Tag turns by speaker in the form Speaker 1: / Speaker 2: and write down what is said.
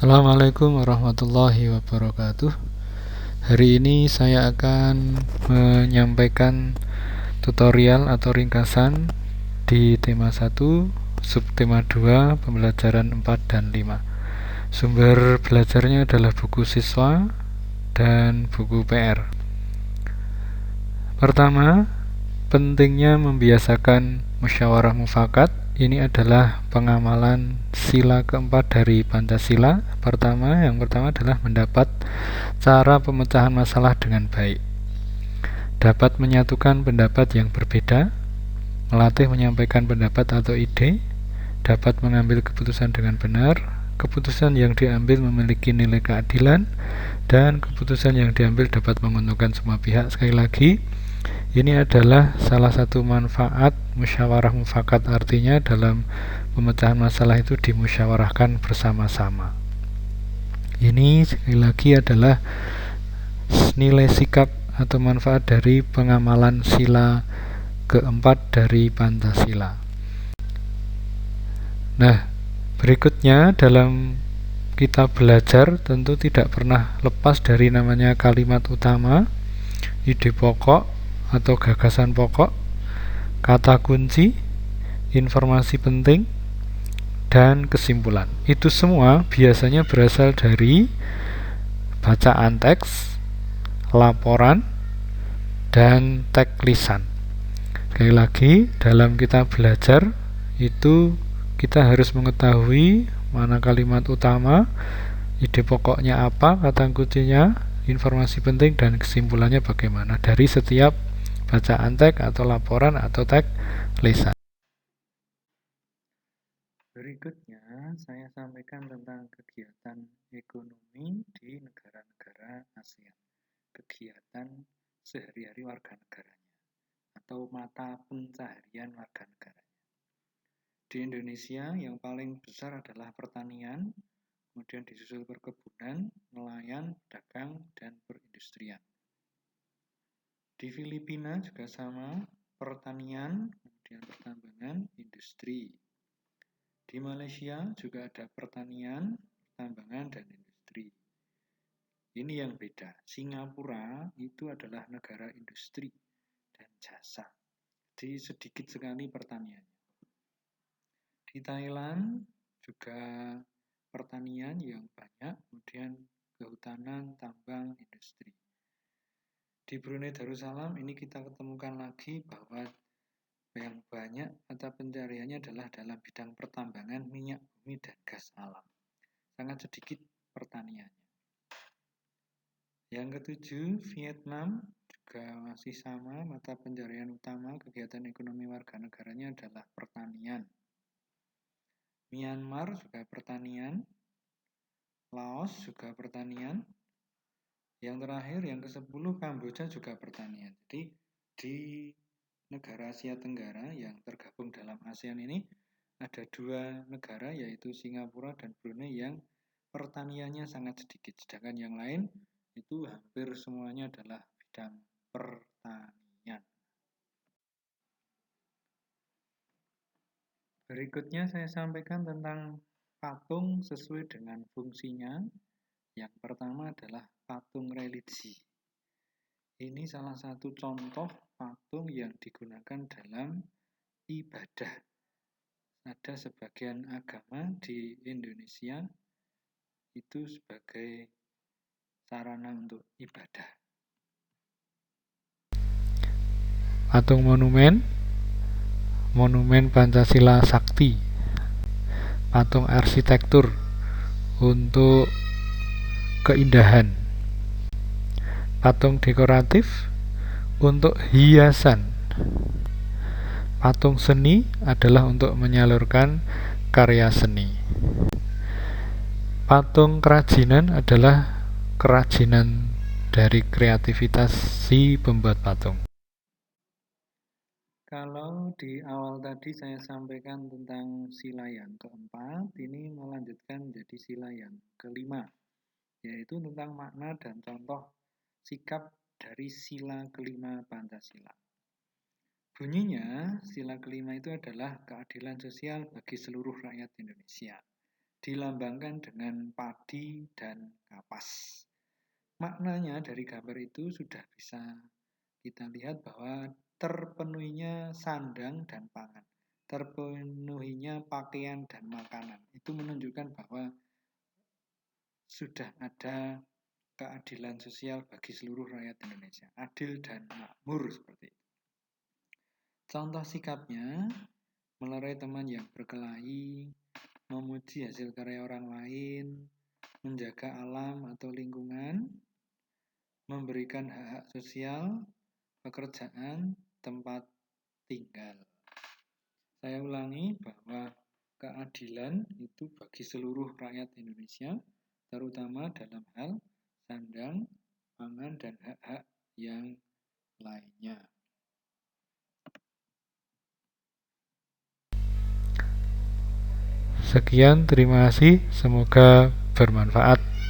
Speaker 1: Assalamualaikum warahmatullahi wabarakatuh. Hari ini saya akan menyampaikan tutorial atau ringkasan di tema 1, subtema 2, pembelajaran 4 dan 5. Sumber belajarnya adalah buku siswa dan buku PR. Pertama, pentingnya membiasakan musyawarah mufakat. Ini adalah pengamalan sila keempat dari Pancasila. Yang pertama adalah mendapat cara pemecahan masalah dengan baik, dapat menyatukan pendapat yang berbeda, melatih menyampaikan pendapat atau ide, dapat mengambil keputusan dengan benar, keputusan yang diambil memiliki nilai keadilan, dan keputusan yang diambil dapat menguntungkan semua pihak. Sekali lagi, ini adalah salah satu manfaat musyawarah mufakat, artinya dalam pemecahan masalah itu dimusyawarahkan bersama-sama. Ini sekali lagi adalah nilai sikap atau manfaat dari pengamalan sila keempat dari Pancasila. Nah, berikutnya dalam kita belajar tentu tidak pernah lepas dari namanya kalimat utama, ide pokok atau gagasan pokok, kata kunci, informasi penting, dan kesimpulan. Itu semua biasanya berasal dari bacaan teks, laporan, dan teks lisan. Sekali lagi, dalam kita belajar itu kita harus mengetahui mana kalimat utama, ide pokoknya apa, kata kuncinya, informasi penting, dan kesimpulannya bagaimana dari setiap bacaan teks atau laporan atau teks lisan. Berikutnya saya sampaikan tentang kegiatan ekonomi di negara-negara ASEAN, kegiatan sehari-hari warga negaranya atau mata pencaharian warga negaranya. Di Indonesia yang paling besar adalah pertanian, kemudian disusul perkebunan, nelayan, dagang, dan perindustrian. Di Filipina juga sama, pertanian, kemudian pertambangan, industri. Di Malaysia juga ada pertanian, pertambangan, dan industri. Ini yang beda. Singapura itu adalah negara industri dan jasa. Jadi sedikit sekali pertanian. Di Thailand juga pertanian yang banyak, kemudian kehutanan, tambang, industri. Di Brunei Darussalam ini kita ketemukan lagi bahwa yang banyak mata pencariannya adalah dalam bidang pertambangan, minyak bumi, dan gas alam. Sangat sedikit pertaniannya. Yang ketujuh, Vietnam juga masih sama, mata pencarian utama kegiatan ekonomi warga negaranya adalah pertanian. Myanmar juga pertanian, Laos juga pertanian. Yang terakhir, yang ke-10, Kamboja juga pertanian. Jadi di negara Asia Tenggara yang tergabung dalam ASEAN ini ada dua negara, yaitu Singapura dan Brunei, yang pertaniannya sangat sedikit, sedangkan yang lain itu hampir semuanya adalah bidang pertanian. Berikutnya saya sampaikan tentang patung sesuai dengan fungsinya. Yang pertama adalah patung religi. Ini salah satu contoh patung yang digunakan dalam ibadah. Ada sebagian agama di Indonesia itu sebagai sarana untuk ibadah. Patung monumen Pancasila Sakti, patung arsitektur untuk keindahan, patung dekoratif untuk hiasan, patung seni adalah untuk menyalurkan karya seni, patung kerajinan adalah kerajinan dari kreativitas si pembuat patung. Kalau di awal tadi saya sampaikan tentang sila yang keempat, ini melanjutkan jadi sila yang kelima, yaitu tentang makna dan contoh sikap dari sila kelima Pancasila. Bunyinya, sila kelima itu adalah keadilan sosial bagi seluruh rakyat Indonesia. dilambangkan dengan padi dan kapas. Maknanya dari gambar itu sudah bisa kita lihat bahwa terpenuhinya sandang dan pangan, terpenuhinya pakaian dan makanan. Itu menunjukkan bahwa sudah ada keadilan sosial bagi seluruh rakyat Indonesia, adil dan makmur seperti itu. Contoh sikapnya, melerai teman yang berkelahi, memuji hasil karya orang lain, menjaga alam atau lingkungan, memberikan hak-hak sosial, pekerjaan, tempat tinggal. Saya ulangi bahwa keadilan itu bagi seluruh rakyat Indonesia, terutama dalam hal sandang, pangan, dan hak-hak yang lainnya. Sekian, terima kasih. Semoga bermanfaat.